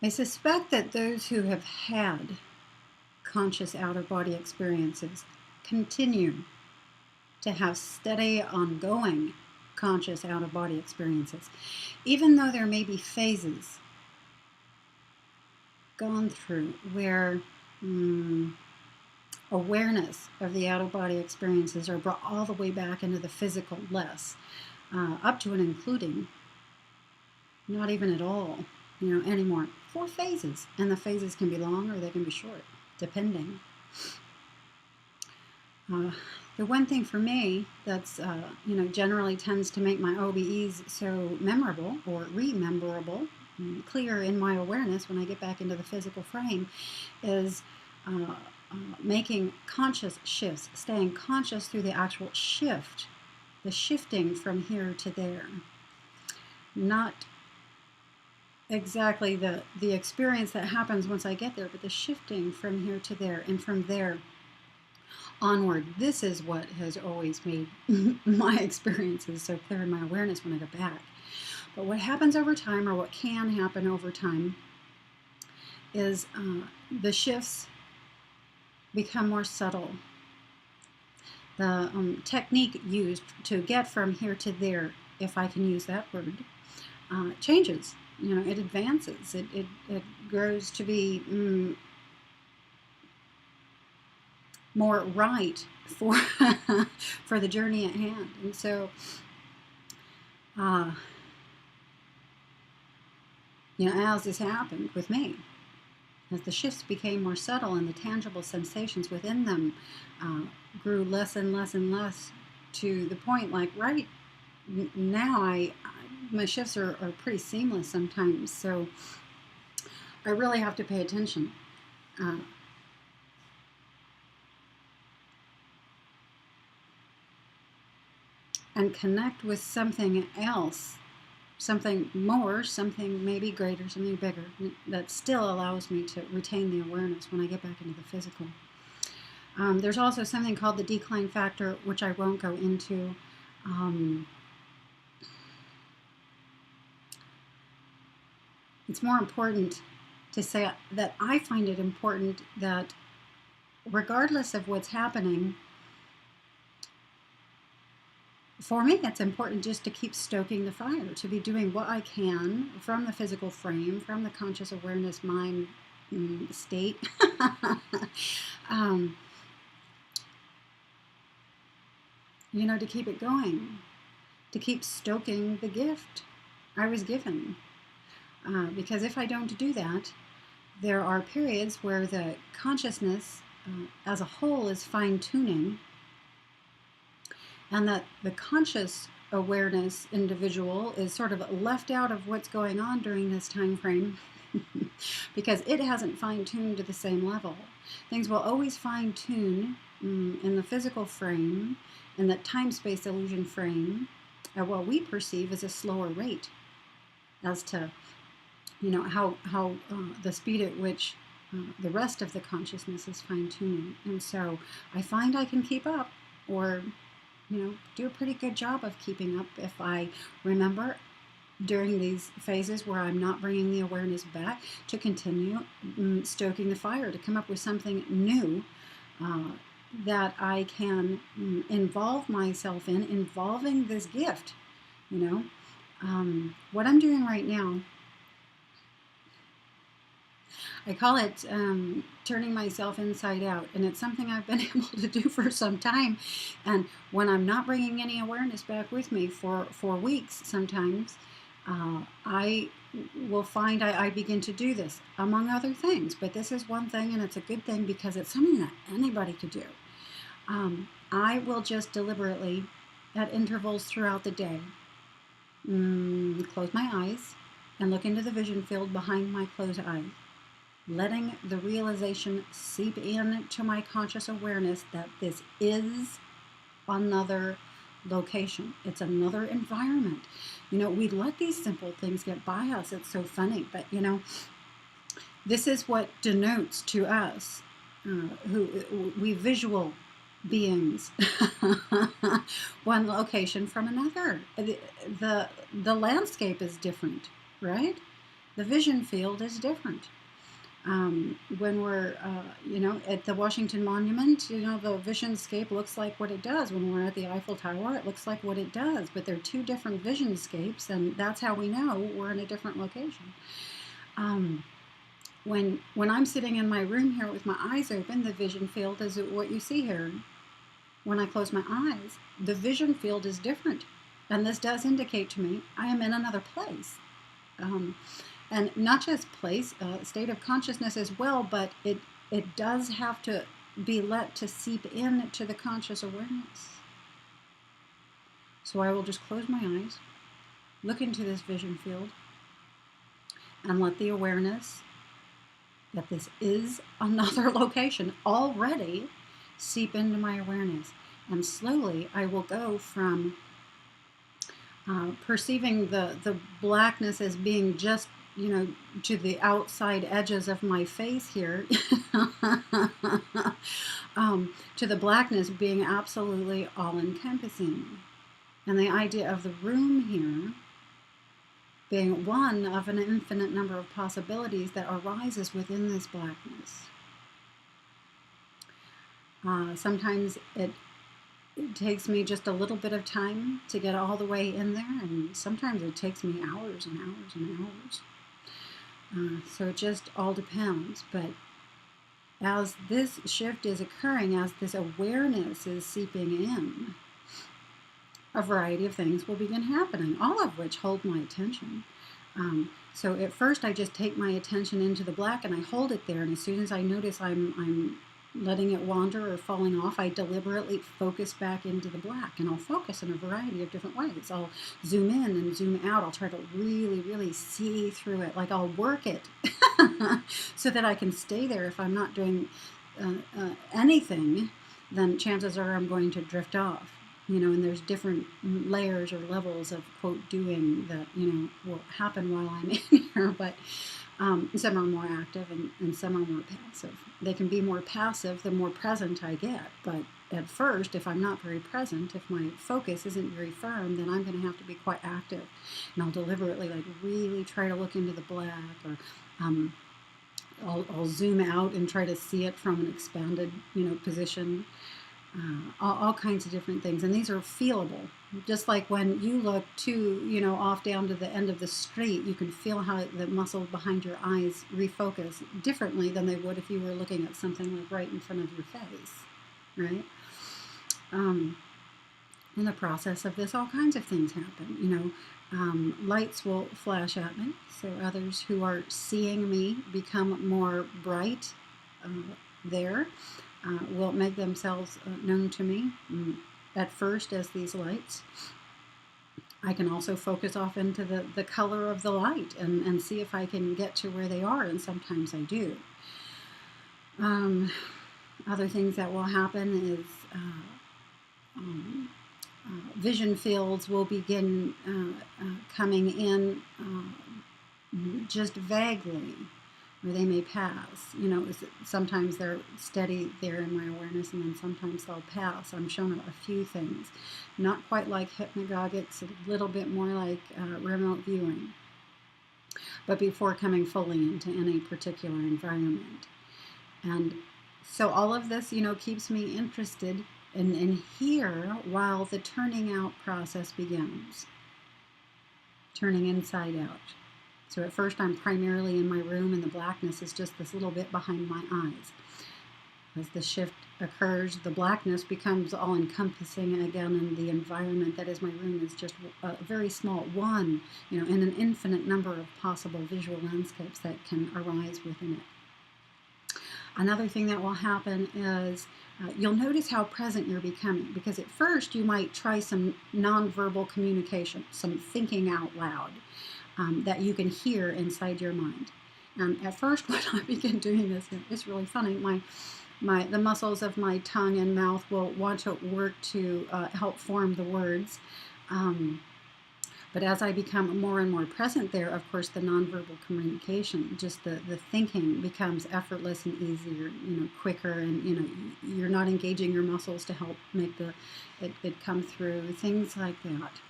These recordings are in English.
I suspect that those who have had conscious out-of-body experiences continue to have steady, ongoing conscious out-of-body experiences, even though there may be phases gone through where awareness of the out-of-body experiences are brought all the way back into the physical less, up to and including not even at all, anymore. 4 phases, and the phases can be long or they can be short, depending. The one thing for me that's, generally tends to make my OBEs so memorable or rememberable, clear in my awareness when I get back into the physical frame, is making conscious shifts, staying conscious through the actual shift, the shifting from here to there. Not exactly the experience that happens once I get there, but the shifting from here to there and from there onward. This is what has always made my experiences so clear in my awareness when I go back. But what happens over time, or what can happen over time, is the shifts become more subtle. The technique used to get from here to there, if I can use that word, changes. It advances. It grows to be more right for for the journey at hand. And so, as this happened with me, as the shifts became more subtle and the tangible sensations within them grew less and less and less, to the point like right now my shifts are pretty seamless sometimes. So I really have to pay attention. And connect with something else, something more, something maybe greater, something bigger, that still allows me to retain the awareness when I get back into the physical. There's also something called the decline factor, which I won't go into. It's more important to say that I find it important that regardless of what's happening, for me, it's important just to keep stoking the fire, to be doing what I can from the physical frame, from the conscious awareness mind state. To keep it going, to keep stoking the gift I was given. Because if I don't do that, there are periods where the consciousness as a whole is fine-tuning, and that the conscious awareness individual is sort of left out of what's going on during this time frame because it hasn't fine-tuned to the same level. Things will always fine-tune in the physical frame, in the time-space illusion frame, at what we perceive as a slower rate, as to how the speed at which the rest of the consciousness is fine-tuning. And so I find I can keep up, or do a pretty good job of keeping up if I remember during these phases where I'm not bringing the awareness back to continue stoking the fire, to come up with something new that I can involve myself in, involving this gift. What I'm doing right now, I call it turning myself inside out, and it's something I've been able to do for some time. And when I'm not bringing any awareness back with me for weeks sometimes, I will find I begin to do this, among other things. But this is one thing, and it's a good thing because it's something that anybody could do. I will just deliberately, at intervals throughout the day, close my eyes and look into the vision field behind my closed eye, letting the realization seep into my conscious awareness that this is another location. It's another environment. We let these simple things get by us. It's so funny, but this is what denotes to us, who we visual beings, one location from another. The landscape is different, right? The vision field is different. When we're, at the Washington Monument, the visionscape looks like what it does. When we're at the Eiffel Tower, it looks like what it does. But they're two different visionscapes, and that's how we know we're in a different location. When I'm sitting in my room here with my eyes open, the vision field is what you see here. When I close my eyes, the vision field is different. And this does indicate to me I am in another place. And not just place, state of consciousness as well, but it does have to be let to seep into the conscious awareness. So I will just close my eyes, look into this vision field, and let the awareness that this is another location already seep into my awareness. And slowly I will go from perceiving the blackness as being just, to the outside edges of my face here, to the blackness being absolutely all-encompassing. And the idea of the room here being one of an infinite number of possibilities that arises within this blackness. Sometimes it takes me just a little bit of time to get all the way in there, and sometimes it takes me hours and hours and hours. So it just all depends. But as this shift is occurring, as this awareness is seeping in, a variety of things will begin happening, all of which hold my attention. So at first I just take my attention into the black and I hold it there, and as soon as I notice I'm letting it wander or falling off, I deliberately focus back into the black, and I'll focus in a variety of different ways. I'll zoom in and zoom out. I'll try to really, really see through it, like I'll work it so that I can stay there. If I'm not doing anything, then chances are I'm going to drift off. And there's different layers or levels of, quote, doing that, will happen while I'm in here, but some are more active and some are more passive. They can be more passive the more present I get, but at first, if I'm not very present, if my focus isn't very firm, then I'm going to have to be quite active, and I'll deliberately, really try to look into the black, or I'll zoom out and try to see it from an expanded, position. All kinds of different things, and these are feelable. Just like when you look off down to the end of the street, you can feel how the muscles behind your eyes refocus differently than they would if you were looking at something like right in front of your face, right? In the process of this, all kinds of things happen. Lights will flash at me, so others who are seeing me become more bright there. Will make themselves known to me at first as these lights. I can also focus off into the color of the light and see if I can get to where they are, and sometimes I do. Other things that will happen is vision fields will begin coming in just vaguely, or they may pass. Sometimes they're steady there in my awareness, and then sometimes they'll pass. I'm shown a few things, not quite like hypnagogics, a little bit more like remote viewing, but before coming fully into any particular environment. And so all of this, keeps me interested in here while the turning out process begins, turning inside out. So at first I'm primarily in my room, and the blackness is just this little bit behind my eyes. As the shift occurs, the blackness becomes all-encompassing again, and the environment that is my room is just a very small one, in an infinite number of possible visual landscapes that can arise within it. Another thing that will happen is you'll notice how present you're becoming, because at first you might try some nonverbal communication, some thinking out loud. That you can hear inside your mind. And at first, when I begin doing this, it's really funny. The muscles of my tongue and mouth will want to work to help form the words. But as I become more and more present there, of course, the nonverbal communication, just the thinking becomes effortless and easier, quicker, and you're not engaging your muscles to help make it come through. Things like that.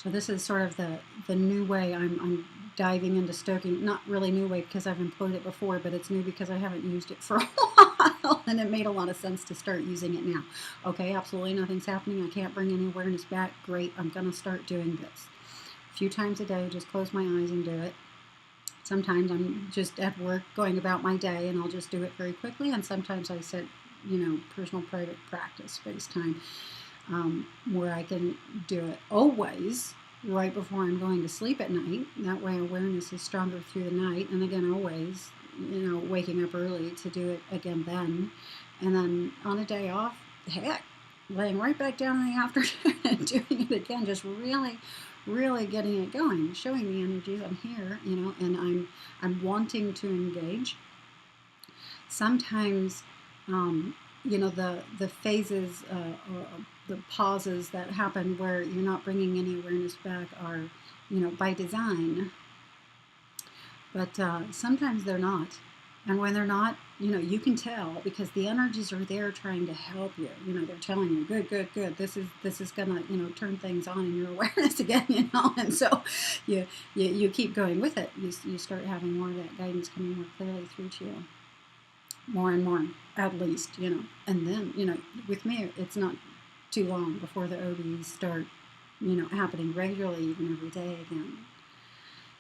So this is sort of the new way I'm diving into stoking. Not really new way because I've employed it before, but it's new because I haven't used it for a while, and it made a lot of sense to start using it now. Okay, absolutely nothing's happening. I can't bring any awareness back. Great, I'm going to start doing this. A few times a day, just close my eyes and do it. Sometimes I'm just at work going about my day and I'll just do it very quickly, and sometimes I set, personal private practice space time where I can do it always right before I'm going to sleep at night. That way awareness is stronger through the night, and again always, waking up early to do it again then. And then on a day off, heck, laying right back down in the afternoon and doing it again, just really getting it going, showing the energies I'm here, and I'm wanting to engage. Sometimes, the phases, the pauses that happen where you're not bringing any awareness back are, by design. But sometimes they're not. And when they're not, you can tell because the energies are there trying to help you. They're telling you, good. This is gonna, turn things on in your awareness again, And so you keep going with it. You start having more of that guidance coming more clearly through to you. More and more, at least, And then, with me, it's not too long before the OBs start, happening regularly, even every day again.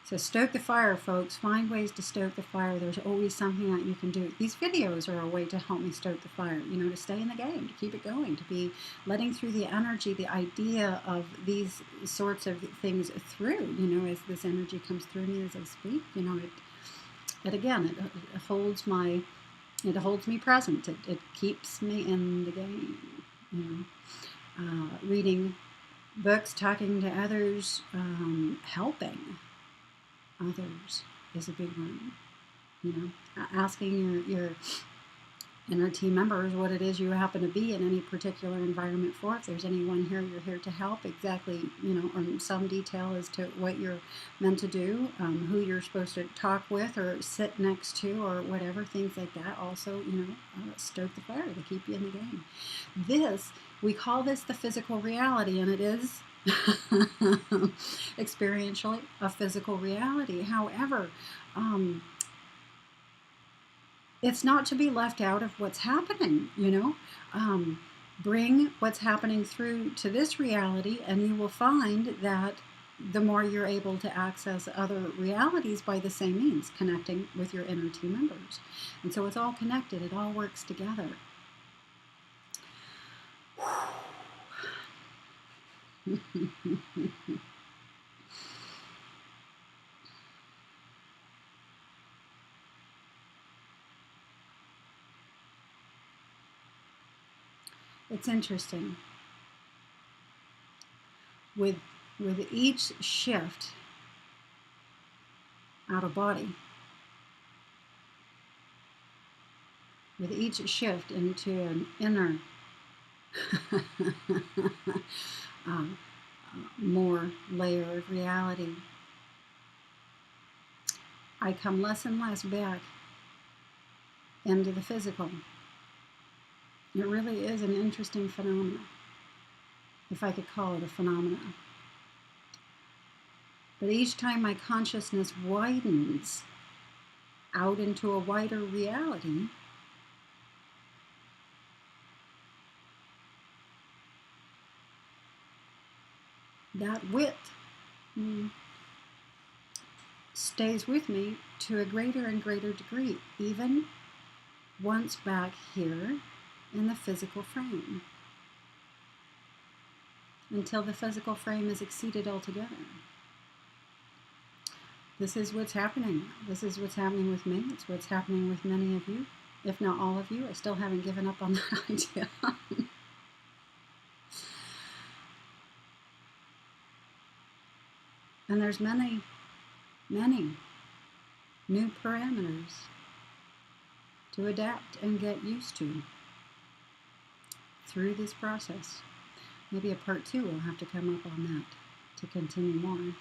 So stoke the fire, folks. Find ways to stoke the fire. There's always something that you can do. These videos are a way to help me stoke the fire, to stay in the game, to keep it going, to be letting through the energy, the idea of these sorts of things through, as this energy comes through me as I speak, it holds me present. It keeps me in the game, reading books, talking to others, helping others is a big one. Asking your inner team members what it is you happen to be in any particular environment for. If there's anyone here, you're here to help. Exactly, or some detail as to what you're meant to do, who you're supposed to talk with or sit next to or whatever, things like that. Also, stoke the fire to keep you in the game. We call this the physical reality, and it is experientially a physical reality. However, it's not to be left out of what's happening, bring what's happening through to this reality, and you will find that the more you're able to access other realities by the same means, connecting with your inner team members. And so it's all connected, it all works together. It's interesting. With each shift out of body, with each shift into an inner more layer of reality, I come less and less back into the physical. It really is an interesting phenomenon, if I could call it a phenomenon. But each time my consciousness widens out into a wider reality, that width stays with me to a greater and greater degree, even once back here in the physical frame, until the physical frame is exceeded altogether. This is what's happening. This is what's happening with me. It's what's happening with many of you, if not all of you. I still haven't given up on that idea. And there's many new parameters to adapt and get used to through this process. Maybe a part 2 will have to come up on that to continue more.